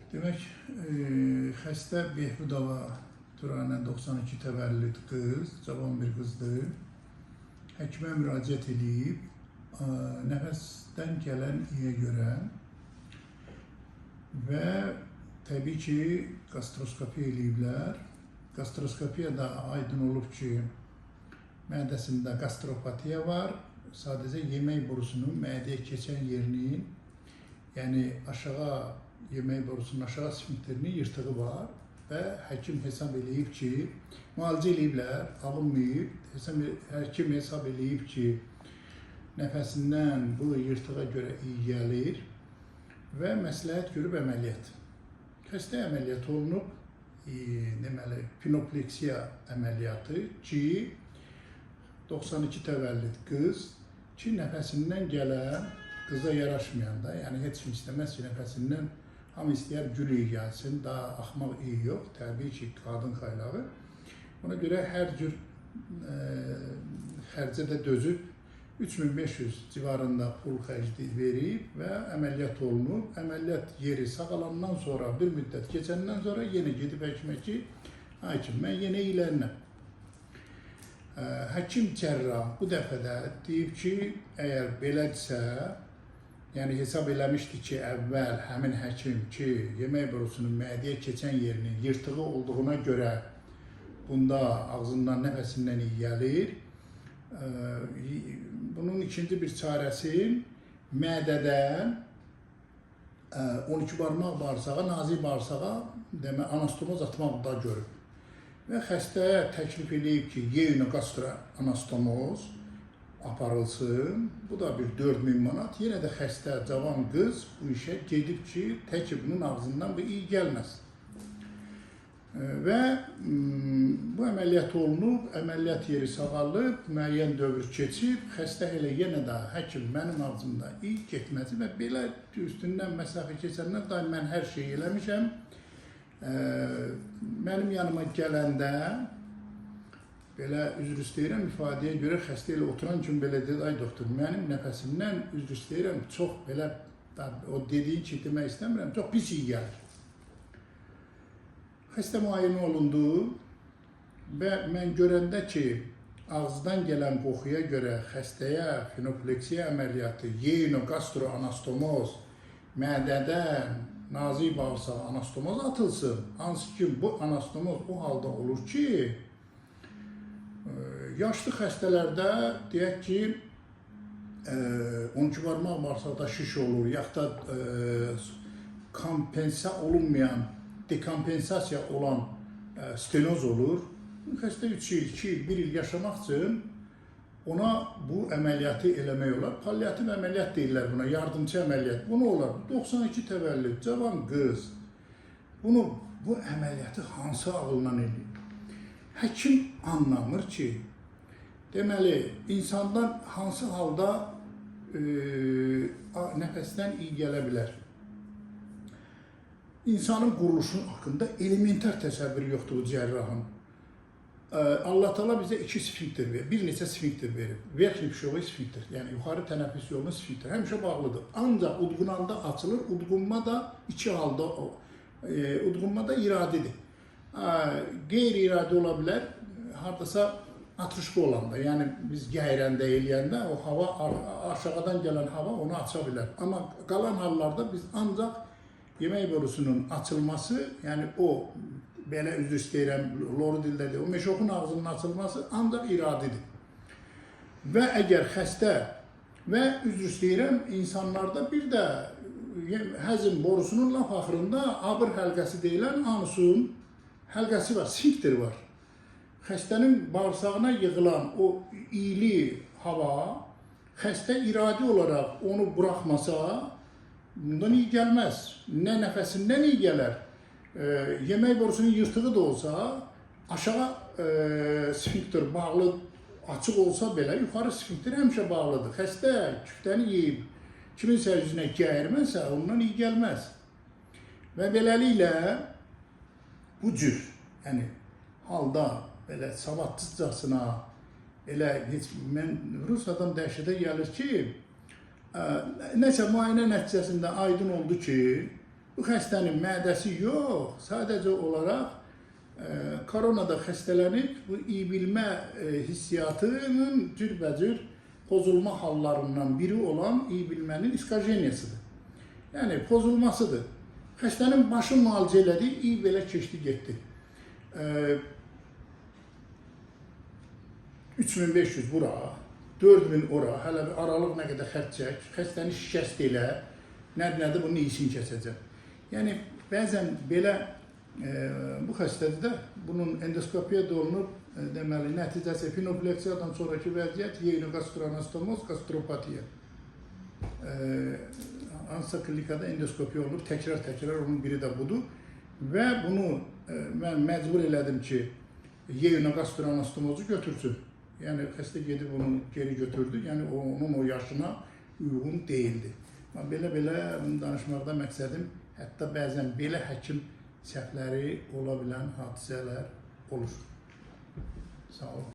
Demək, xəstə Behbudova Turanə 92 təvəllüd qız, cavan bir qızdır. Həkimə müraciət edib, nəfəsdən gələn iyə görə və təbii ki, gastroskopiya eləyiblər. Gastroskopiyada aydın olub ki, mədəsində gastropatiya var. Sadəcə yemək borusunun mədəyə keçən yerinin, yəni aşağı yemək borusunun aşağı sfinkterinin yırtığı var və həkim hesab eləyib ki, müalicə eləyiblər, alınmayıb. Həkim hesab eləyib ki, nəfəsindən bu yırtığa görə iyi gəlir və məsləhət görüb əməliyyat. Xəstə əməliyyat olunub, deməli, pinopleksiya əməliyyatı ki, 92 təvəllüd qız ki, nəfəsindən gələn, qıza yaraşmayanda, yəni heç kim istəməz ki, nəfəsindən hamı istəyər gül iyi gəlsin, daha axmaq iyi yox, təbii ki, qadın xaylağı. Ona görə hər cür xərcə də dözüb, 3500 civarında pul xərcli verib və əməliyyat olunub. Əməliyyat yeri sağalandan sonra, bir müddət keçəndən sonra yenə gedib həkimə ki, həkim, mən yenə iylənirəm. Həkim cərrah bu dəfə də deyib ki, əgər belədirsə, yəni hesab eləmişdi ki, əvvəl həmin həkim ki, yemək borusunun mədəyə keçən yerinin yırtığı olduğuna görə bunda ağzından, nəfəsindən iyi gəlir. Bunun ikinci bir çarəsi mədədən 12 barmaq bağırsağa, nazik bağırsağa anastomoz atmaqda görüb. Və xəstəyə təklif edib ki, yeunogastro-anastomoz aparılsın. Bu da bir 4000 manat. Yenə də xəstə, cavan qız bu işə gedib ki, tək bunun ağzından bu iyi gəlməz. Və bu əməliyyat olunub, əməliyyat yeri sağalıb, müəyyən dövr keçib, xəstə elə yenə də həkim mənim ağzımda iyi getməsi və belə üstündən məsafə keçəndən daim mən hər şeyi eləmişəm. Mənim yanıma gələndə belə üzr istəyirəm ifadəyə görə xəstə ilə oturan kimi belə dedi, ay doktor, mənim nəfəsimdən üzr istəyirəm, çox belə, o dediyin ki, demək istəmirəm, çox pis iyi gəlir. Xəstə müayinə olundu və mən görəndə ki, ağızdan gələn qoxuya görə xəstəyə pinopleksiya əməliyyatı, yeunogastro-anastomoz, mədədən nazik bağırsaq anastomoz atılsın. Hansı ki, bu anastomoz o halda olur ki, yaşlı xəstələrdə deyək ki, 12 barmaq bağırsaqda şiş olur, yaxud da kompensa olunmayan, dekompensasiya olan stenoz olur. Xəstə 3 il, 2 il, 1 il yaşamaq üçün ona bu əməliyyatı eləmək olar. Palliativ əməliyyat deyirlər buna, yardımcı əməliyyat. Bunu olar. 92 təvəllüd, cavan qız. Bu əməliyyatı hansı ağıldan edir? Həkim anlamır ki, deməli, insandan hansı halda nəfəsdən iyi gələ bilər. İnsanın quruluşunun haqqında elementar təsəvvür yoxdur cərrahın. Allah Teala bizə 2 sfinkter verir, bir neçə sfinkter verir. Verxli pişoğu sfinkter, yəni yuxarı tənəffüs yolunun sfinkter, həmişə bağlıdır. Ancaq udğunanda açılır, udğunma da 2 halda, udğunma da iradidir. Qeyri-iradi ola bilər, haradasa atışqı olanda, yəni biz gəyrəndə, eləyəndə o hava, aşağıdan gələn hava onu aça bilər. Amma qalan hallarda biz ancaq yemək borusunun açılması, yəni o, belə üzr istəyirəm, loru dildə deyil, o meşoxun ağzının açılması ancaq iradidir. Və əgər xəstə və üzr istəyirəm, insanlarda bir də həzm borusunun laf axırında abır həlqəsi deyilən anusun həlqəsi var, sfinkter var. Xəstənin bağırsağına yığılan o iyili hava, xəstə iradi olaraq onu buraxmasa, bundan iyi gəlməz. Nə nəfəsindən iyi gələr. Yemək borusunun yırtığı da olsa, aşağı sfinkter bağlı, açıq olsa belə, yuxarı sfinkter həmişə bağlıdır. Xəstə küftəni yeyib, kiminsə üzünə gəyirməsə, ondan iyi gəlməz. Və beləliklə, bu cür, yəni, halda belə savadsızcasına, elə heç, mən Rusiyadan dəhşətə gəlir ki, nəsə müayinə nəticəsində aydın oldu ki, Bu xəstənin mədəsi yox, sadəcə olaraq koronada xəstələnib bu iyi bilmə hissiyatının cürbəcür pozulma hallarından biri olan iyi bilmənin iskojeniyasıdır. Yəni pozulmasıdır. Xəstənin başı müalicə elədi, iyi belə keçdi, getdi. 3500 bura, 4000 ora, hələ bir aralıq nə qədər xərc çək, xəstəni şikəst elə, nədir, bunun iyisini kəsəcək. Yəni, bəzən belə bu xəstədə də bunun endoskopiya da olunub, deməli, nəticəsi fenobleksiyadan sonraki vəziyyət yeynogastronastomos, gastropatiya. Hansısa klinikada endoskopiya olunub, təkrar onun biri də budur. Və bunu mən məcbur elədim ki, yeynogastronastomozı götürsün. Yəni, xəstə gedib onu geri götürdü, yəni onun o yaşına uyğun deyildi. Belə-belə bunu danışmaqda məqsədim, hətta bəzən belə həkim səhvləri ola bilən hadisələr olur. Sağ olun.